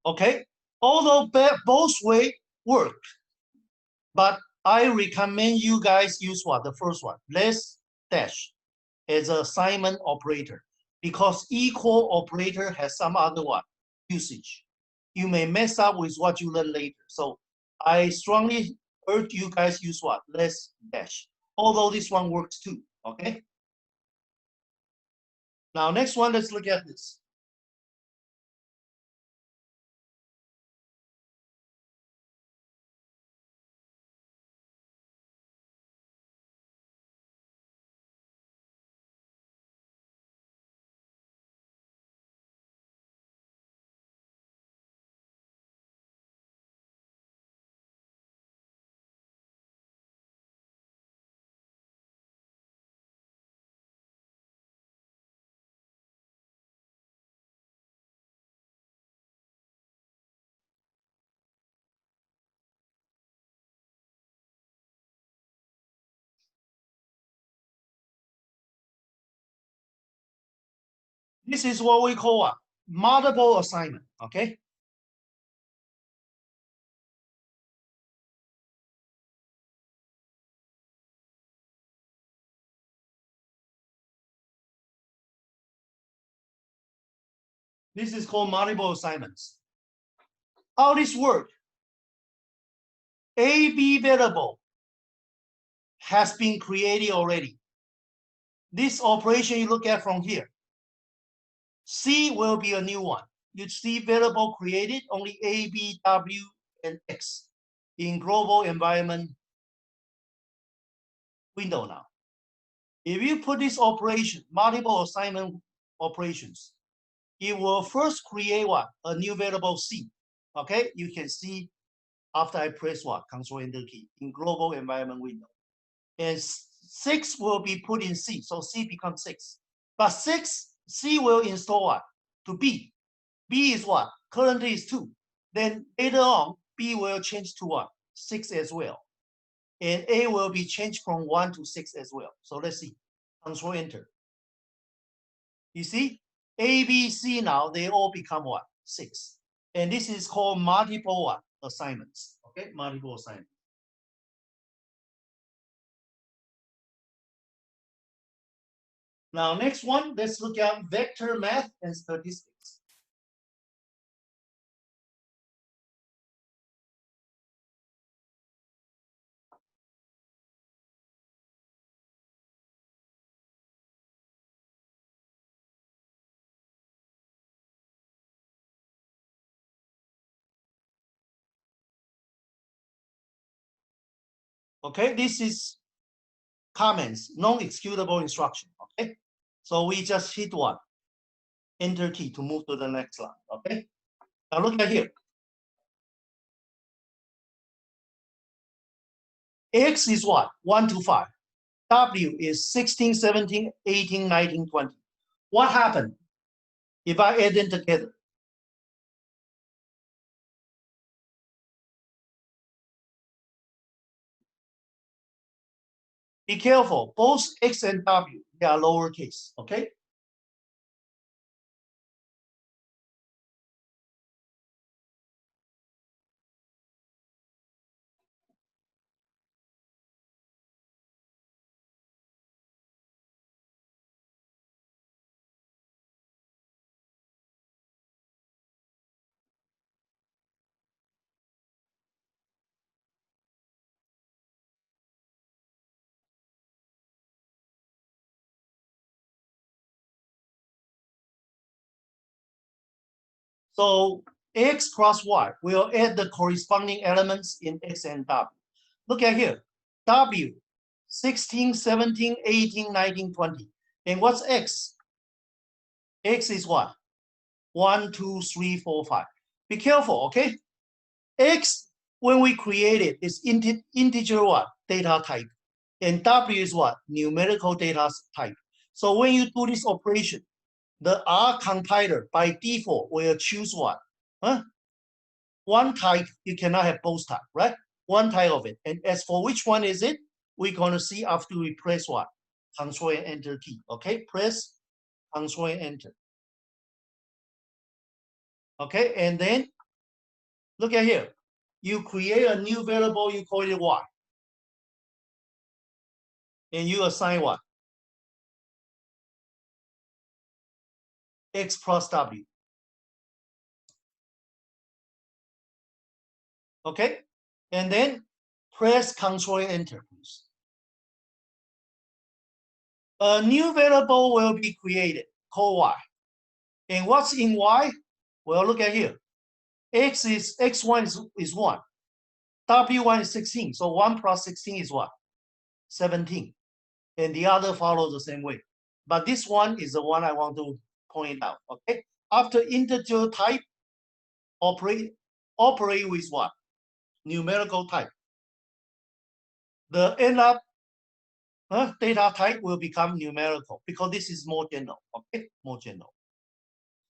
Okay, although both way work, but I recommend you guys use what? The first one, less dash as an assignment operator, because equal operator has some other one usage. You may mess up with what you learn later. So I strongly urge you guys use what? Less dash. Although this one works too. Okay. Now next one, let's look at this. This is what we call a multiple assignment. Okay. This is called multiple assignments. How this work? A, B variable has been created already. This operation you look at from here. C will be a new one. You see variable created, only A, B, W, and X in global environment window now. If you put this operation, multiple assignment operations, it will first create what? A new variable C. Okay, you can see after I press what? Control Enter key in global environment window. And 6 will be put in C, so C becomes 6. But C will install what? To B. B is what? Currently is 2. Then later on, B will change to what? 6 as well. And A will be changed from 1 to 6 as well. So let's see. Control Enter. You see, A, B, C now, they all become what? 6. And this is called multiple what? Assignments. Okay, multiple assignments. Now, next one, let's look at vector math and statistics. Okay, this is comments, non-executable instruction. Okay, so we just hit one, Enter key to move to the next line. Okay, now look at here. X is what? 1 to 5. W is 16, 17, 18, 19, 20. What happened if I add them together? Be careful, both X and W, they are lowercase, okay? So X plus Y will add the corresponding elements in X and W. Look at here, W, 16, 17, 18, 19, 20. And what's X? X is what? 1, 2, 3, 4, 5. Be careful, okay? X, when we create it, is integer what? Data type. And W is what? Numerical data type. So when you do this operation, the R compiler by default will choose what? Huh? One type, you cannot have both types, right? One type of it. And as for which one is it, we're going to see after we press what? Control and Enter key. Okay, press Control and Enter. Okay, and then Look at here. You create a new variable, you call it y. And you assign what? X plus w. Okay? And then press Control Enter, please. A new variable will be created called y. And what's in y? Well, look at here. X1 is 1. W1 is 16. So 1 plus 16 is what? 17. And the other follows the same way. But this one is the one I want to point out. Okay. After integer type, operate with what? Numerical type. The end up data type will become numerical because this is more general. Okay, more general.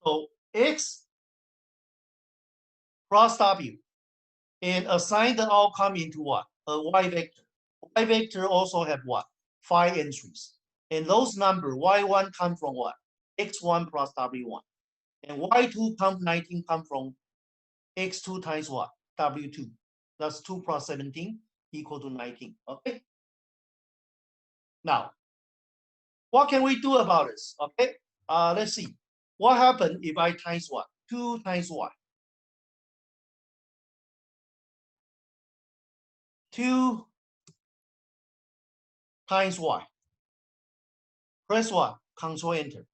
So X plus W and assign the outcome into what? A Y vector. Y vector also have what? 5 entries. And those numbers, Y1 come from what? X1 plus W1. And Y2 come from X2 times what? W2. That's 2 plus 17 equal to 19. Okay. Now, what can we do about this? Okay. Let's see. What happened if I times what? 2 times y. 2 times y. Press what? Control Enter.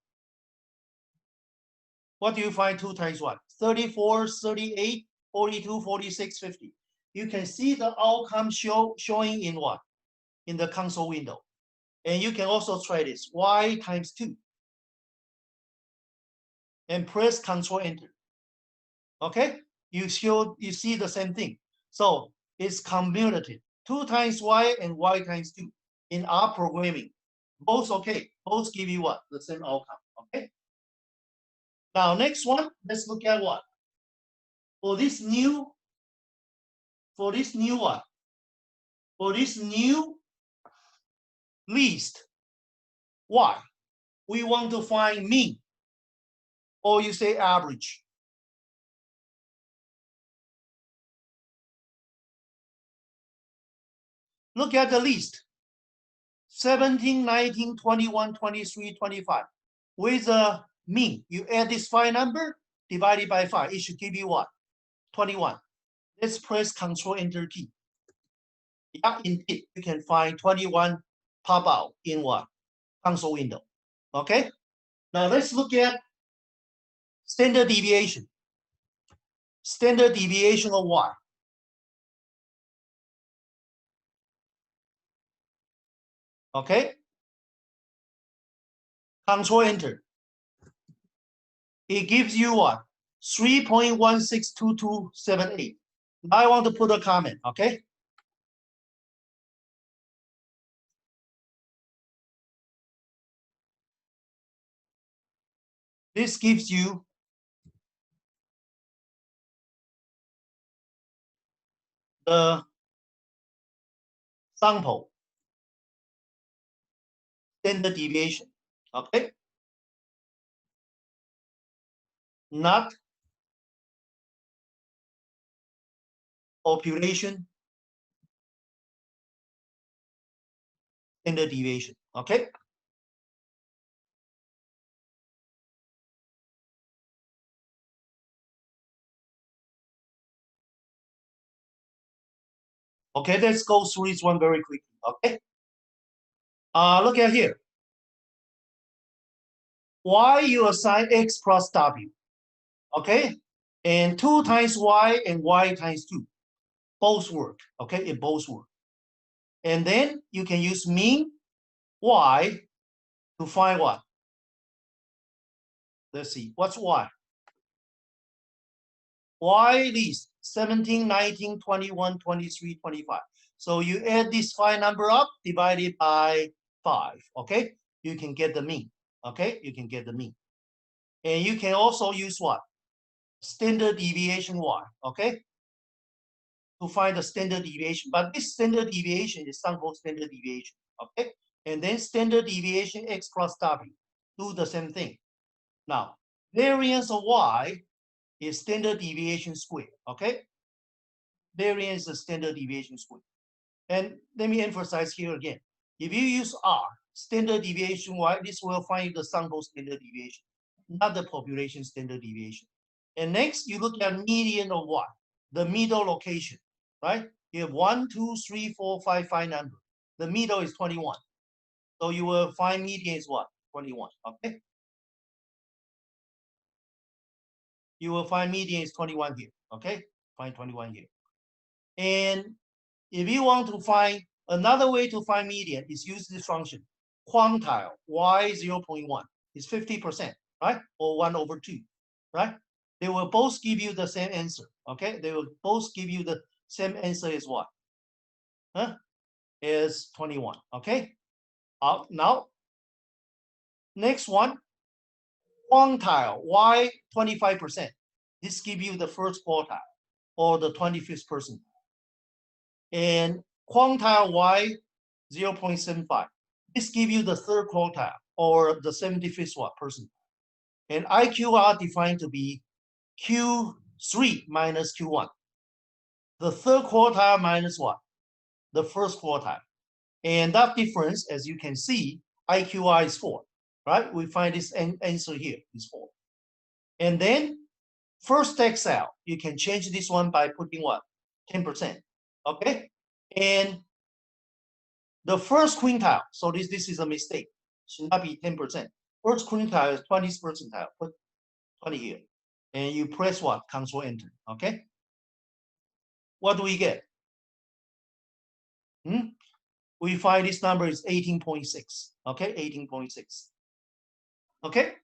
What do you find 2 times what? 34, 38, 42, 46, 50. You can see the outcome showing in what? In the console window. And you can also try this. Y times 2. And press Control Enter. Okay? You see the same thing. So it's commutative. 2 times y and y times 2 in R programming. Both okay. Both give you what? The same outcome. Okay? Now, next one, let's look at what? For this new what? For this new list, y, we want to find mean, or you say average. Look at the list. 17, 19, 21, 23, 25. With the mean, you add this 5 number, divided by 5. It should give you what? 21. Let's press Control Enter key. Yeah, indeed, you can find 21 pop out in what? Console window. Okay? Now let's look at standard deviation. Standard deviation of y. Okay? Control Enter. It gives you what? 3.162278. Now I want to put a comment, okay? This gives you the sample standard deviation, okay? Not population standard deviation, okay? Okay, let's go through this one very quickly, okay? Look at here. Y you assign X plus W, okay? And 2 times Y and Y times 2. Both work, okay? It both work. And then you can use mean Y to find what? Let's see, what's Y? Y is 17, 19, 21, 23, 25. So you add this 5 number up, divided by 5, okay? You can get the mean, okay? You can get the mean. And you can also use what? Standard deviation Y, okay? To find the standard deviation. But this standard deviation is sample standard deviation, okay? And then standard deviation X plus W. Do the same thing. Now, variance of Y is standard deviation squared, okay? variance is standard deviation squared. And let me emphasize here again. If you use R, standard deviation, why this will find you the sample standard deviation, not the population standard deviation. And next, you look at median of what? The middle location, right? You have 1, 2, 3, 4, 5, 5 number. The middle is 21. So you will find median is what? 21, okay? You will find median is 21 here, okay? Find 21 here. And if you want to find another way to find median is use this function, quantile y 0.1 is 50%, right? Or 1/2, right? They will both give you the same answer, okay? They will both give you the same answer as what? Huh? Is 21, okay? Now, next one, quantile y 25%. This give you the first quartile or the 25th percentile. And quantile y 0.75. This give you the third quartile or the 75th percentile. And IQR defined to be Q3 minus Q1. The third quartile minus what? The first quartile. And that difference, as you can see, IQR is 4, right? We find this answer here is 4. And then first decile, you can change this one by putting what? 10%, okay? And the first quintile, so this is a mistake, should not be 10%. First quintile is 20th percentile, put 20 here. And you press what? Control Enter, okay? What do we get? We find this number is 18.6, okay? 18.6, okay?